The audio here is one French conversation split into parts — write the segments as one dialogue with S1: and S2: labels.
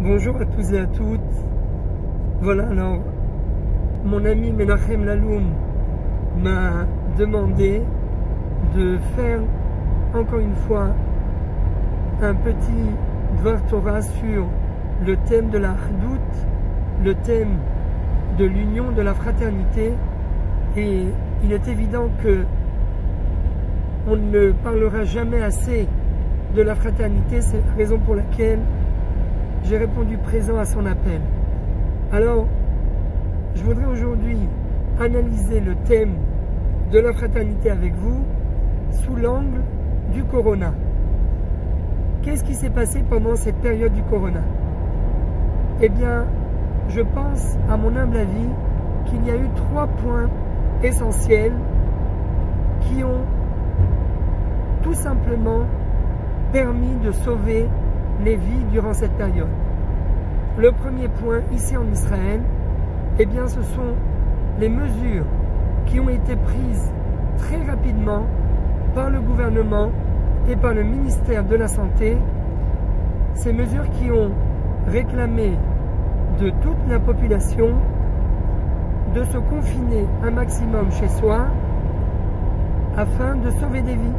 S1: Bonjour à tous et à toutes. Voilà, alors, mon ami Menachem Laloum m'a demandé de faire encore une fois un petit Dvar Torah sur le thème de la Achdout, le thème de l'union, de la fraternité. Et il est évident que on ne parlera jamais assez de la fraternité, c'est la raison pour laquelle j'ai répondu présent à son appel. Alors, je voudrais aujourd'hui analyser le thème de la fraternité avec vous sous l'angle du Corona. Qu'est-ce qui s'est passé pendant cette période du Corona? Eh bien, je pense, à mon humble avis, qu'il y a eu 3 points essentiels qui ont tout simplement permis de sauver les vies durant cette période. Le premier point, ici en Israël, eh bien, ce sont les mesures qui ont été prises très rapidement par le gouvernement et par le ministère de la Santé, ces mesures qui ont réclamé de toute la population de se confiner un maximum chez soi afin de sauver des vies.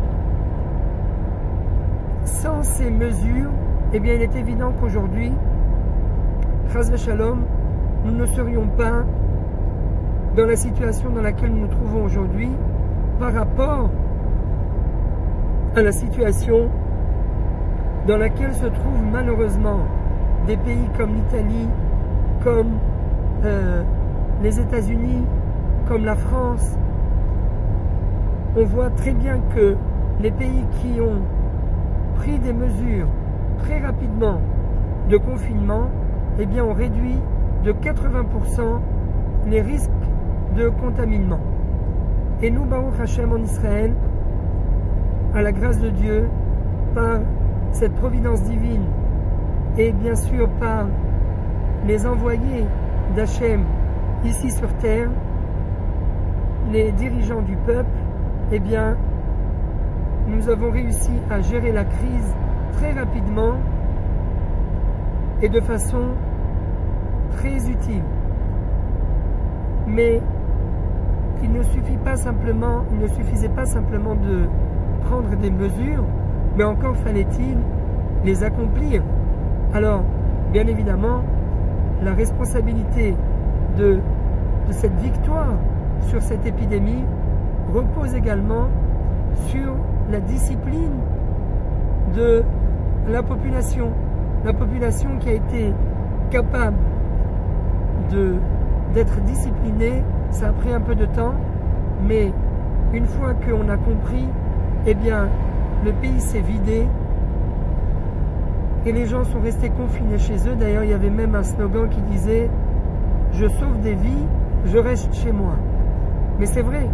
S1: Sans ces mesures, eh bien, il est évident qu'aujourd'hui, Chas v'Shalom, nous ne serions pas dans la situation dans laquelle nous nous trouvons aujourd'hui par rapport à la situation dans laquelle se trouvent malheureusement des pays comme l'Italie, comme les États-Unis, comme la France. On voit très bien que les pays qui ont pris des mesures très rapidement de confinement, eh bien, ont réduit de 80% les risques de contaminement. Et nous, Baruch Hashem, en Israël, à la grâce de Dieu, par cette providence divine et bien sûr par les envoyés d'Hachem ici sur terre, les dirigeants du peuple, eh bien, nous avons réussi à gérer la crise très rapidement et de façon très utile. Mais il ne suffisait pas simplement de prendre des mesures, mais encore fallait-il les accomplir. Alors, bien évidemment, la responsabilité de cette victoire sur cette épidémie repose également sur la discipline de la population qui a été capable d'être disciplinée. Ça a pris un peu de temps, mais une fois qu'on a compris, eh bien, le pays s'est vidé et les gens sont restés confinés chez eux. D'ailleurs, il y avait même un slogan qui disait « Je sauve des vies, je reste chez moi ». Mais c'est vrai.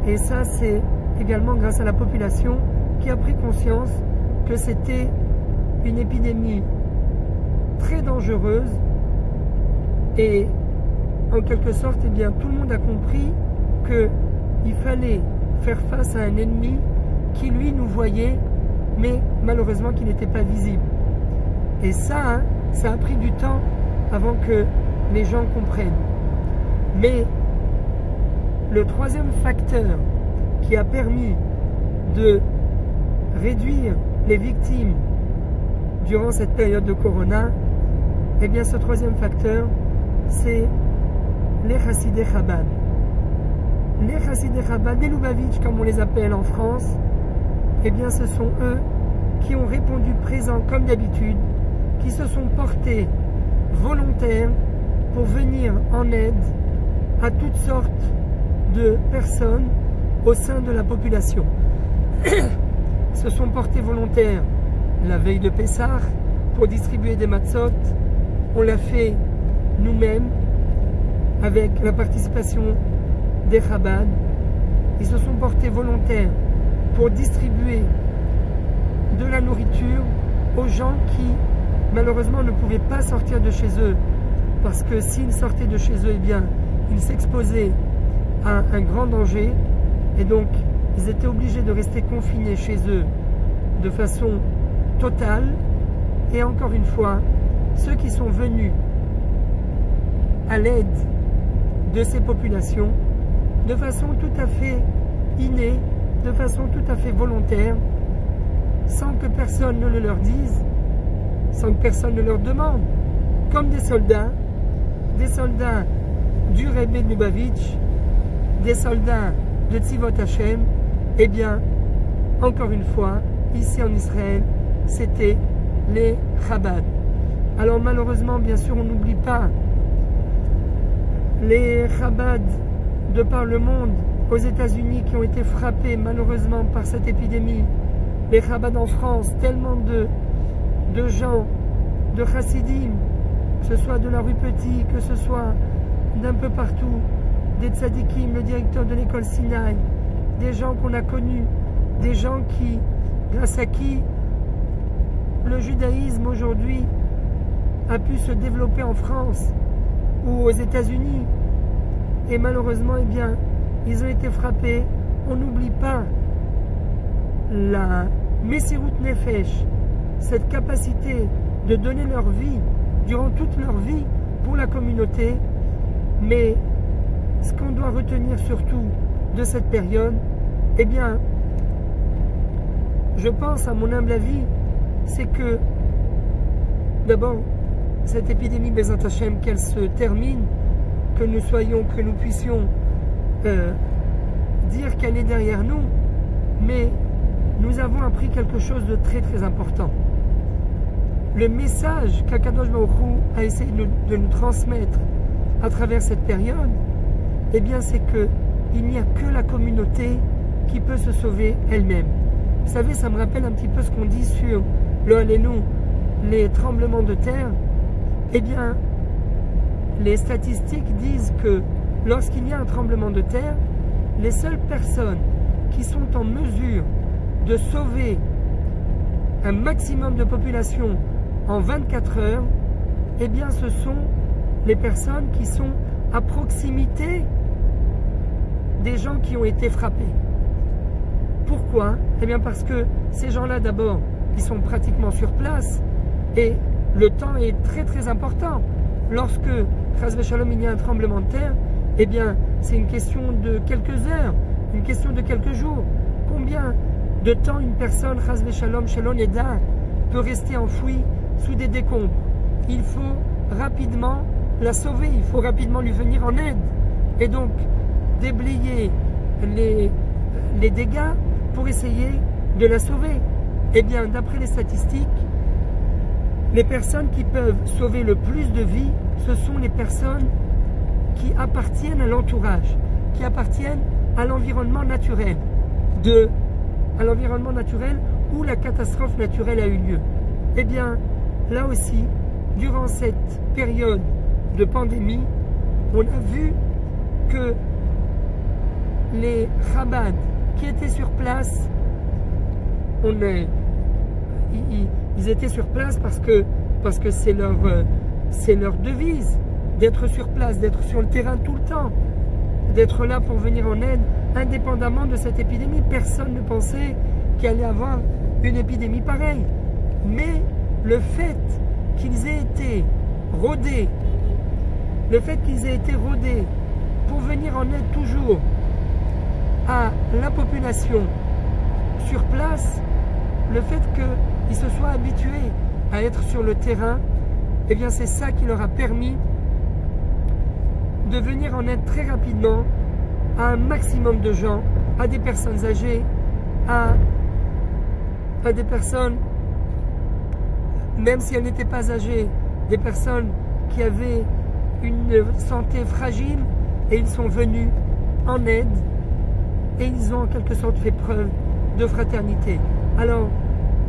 S1: Et ça, c'est également grâce à la population qui a pris conscience que c'était une épidémie très dangereuse et en quelque sorte, eh bien, tout le monde a compris qu'il fallait faire face à un ennemi qui, lui, nous voyait, mais malheureusement qui n'était pas visible. Et ça, ça a pris du temps avant que les gens comprennent. Mais le troisième facteur qui a permis de réduire les victimes durant cette période de Corona, eh bien, ce troisième facteur, c'est les Chassidei Chabad. Les Chassidei Chabad, les Lubavitch, comme on les appelle en France, eh bien, ce sont eux qui ont répondu présent comme d'habitude, qui se sont portés volontaires pour venir en aide à toutes sortes de personnes au sein de la population. Se sont portés volontaires la veille de Pessah pour distribuer des matzot. On l'a fait nous-mêmes avec la participation des Chabad. Ils se sont portés volontaires pour distribuer de la nourriture aux gens qui malheureusement ne pouvaient pas sortir de chez eux, parce que s'ils sortaient de chez eux, eh bien, ils s'exposaient à un grand danger, et donc ils étaient obligés de rester confinés chez eux de façon totale. Et encore une fois, ceux qui sont venus à l'aide de ces populations de façon tout à fait innée, de façon tout à fait volontaire, sans que personne ne le leur dise, sans que personne ne leur demande, comme des soldats du Rebbe de Lubavitch, des soldats de Tzivot Hashem. Eh bien, encore une fois, ici en Israël, c'était les Chabad. Alors malheureusement, bien sûr, on n'oublie pas les Chabad de par le monde, aux États-Unis, qui ont été frappés malheureusement par cette épidémie. Les Chabad en France, tellement de gens, de chassidim, que ce soit de la rue Petit, que ce soit d'un peu partout, des tzadikim, le directeur de l'école Sinaï, des gens qu'on a connus, des gens qui, grâce à qui le judaïsme aujourd'hui a pu se développer en France ou aux États-Unis. Et malheureusement, eh bien, ils ont été frappés. On n'oublie pas la Messirut Nefesh, cette capacité de donner leur vie durant toute leur vie pour la communauté. Mais ce qu'on doit retenir surtout de cette période, eh bien, je pense, à mon humble avis, c'est que d'abord, cette épidémie Bezat Hashem, qu'elle se termine, que nous puissions dire qu'elle est derrière nous, mais nous avons appris quelque chose de très très important. Le message qu'Akadosh Baruch Hu a essayé de nous transmettre à travers cette période, eh bien c'est que il n'y a que la communauté qui peut se sauver elle-même. Vous savez, ça me rappelle un petit peu ce qu'on dit sur le Halenu, les tremblements de terre. Eh bien, les statistiques disent que lorsqu'il y a un tremblement de terre, les seules personnes qui sont en mesure de sauver un maximum de population en 24 heures, eh bien ce sont les personnes qui sont à proximité des gens qui ont été frappés. Pourquoi? Eh bien parce que ces gens-là, d'abord, ils sont pratiquement sur place et le temps est très très important. Lorsque, Chas v'Shalom, il y a un tremblement de terre, eh bien c'est une question de quelques heures, une question de quelques jours. Combien de temps une personne, Chas v'Shalom, Shelon Eda, peut rester enfouie sous des décombres? Il faut rapidement la sauver, il faut rapidement lui venir en aide. Et donc, déblayer les dégâts pour essayer de la sauver. Eh bien, d'après les statistiques, les personnes qui peuvent sauver le plus de vies, ce sont les personnes qui appartiennent à l'entourage, qui appartiennent à l'environnement naturel, à l'environnement naturel où la catastrophe naturelle a eu lieu. Eh bien, là aussi, durant cette période de pandémie, on a vu que les Chabad qui étaient sur place, ils étaient sur place parce que c'est leur devise d'être sur place, d'être sur le terrain tout le temps, d'être là pour venir en aide, indépendamment de cette épidémie. Personne ne pensait qu'il allait y avoir une épidémie pareille. Mais le fait qu'ils aient été rodés, pour venir en aide toujours à la population sur place, le fait qu'ils se soient habitués à être sur le terrain, eh bien c'est ça qui leur a permis de venir en aide très rapidement à un maximum de gens, à des personnes âgées, à des personnes, même si elles n'étaient pas âgées, des personnes qui avaient une santé fragile, et ils sont venus en aide et ils ont en quelque sorte fait preuve de fraternité. Alors,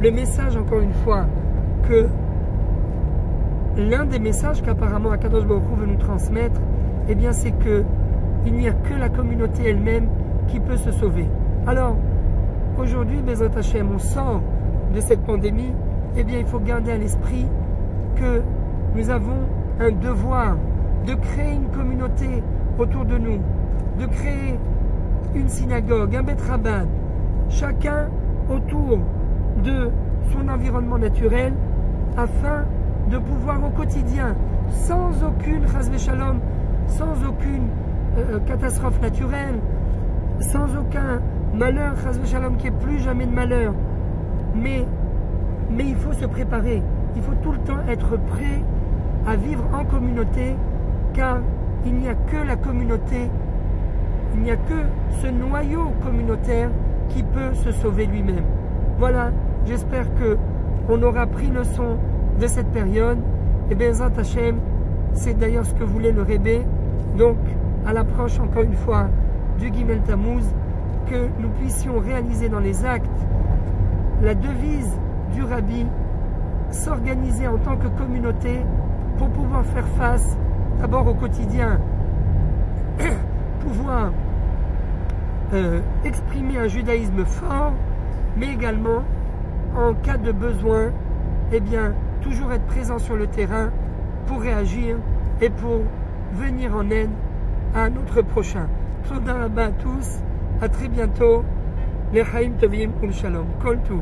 S1: le message, encore une fois, que l'un des messages qu'apparemment Akadosh Baruch Hu veut nous transmettre, eh bien c'est que il n'y a que la communauté elle-même qui peut se sauver. Alors, aujourd'hui, Bezat Hashem, on sort de cette pandémie, eh bien il faut garder à l'esprit que nous avons un devoir de créer une communauté autour de nous, de créer une synagogue, un Bet Rabban, chacun autour de son environnement naturel, afin de pouvoir au quotidien, sans aucune chas v'shalom, sans aucune catastrophe naturelle, sans aucun malheur, chas v'shalom, qui est plus jamais de malheur. Mais il faut se préparer, il faut tout le temps être prêt à vivre en communauté, car il n'y a que la communauté, il n'y a que ce noyau communautaire qui peut se sauver lui-même. Voilà, j'espère que on aura pris leçon de cette période. Et bien, Zat Hashem, c'est d'ailleurs ce que voulait le Rebbe. Donc, à l'approche, encore une fois, du Gimel Tammuz, que nous puissions réaliser dans les actes la devise du Rabbi, s'organiser en tant que communauté pour pouvoir faire face d'abord au quotidien, pouvoir exprimer un judaïsme fort, mais également en cas de besoin, eh bien, toujours être présent sur le terrain pour réagir et pour venir en aide à notre prochain. Toda rabba à tous, à très bientôt. Lechaim tovim ul shalom. Kol tuv.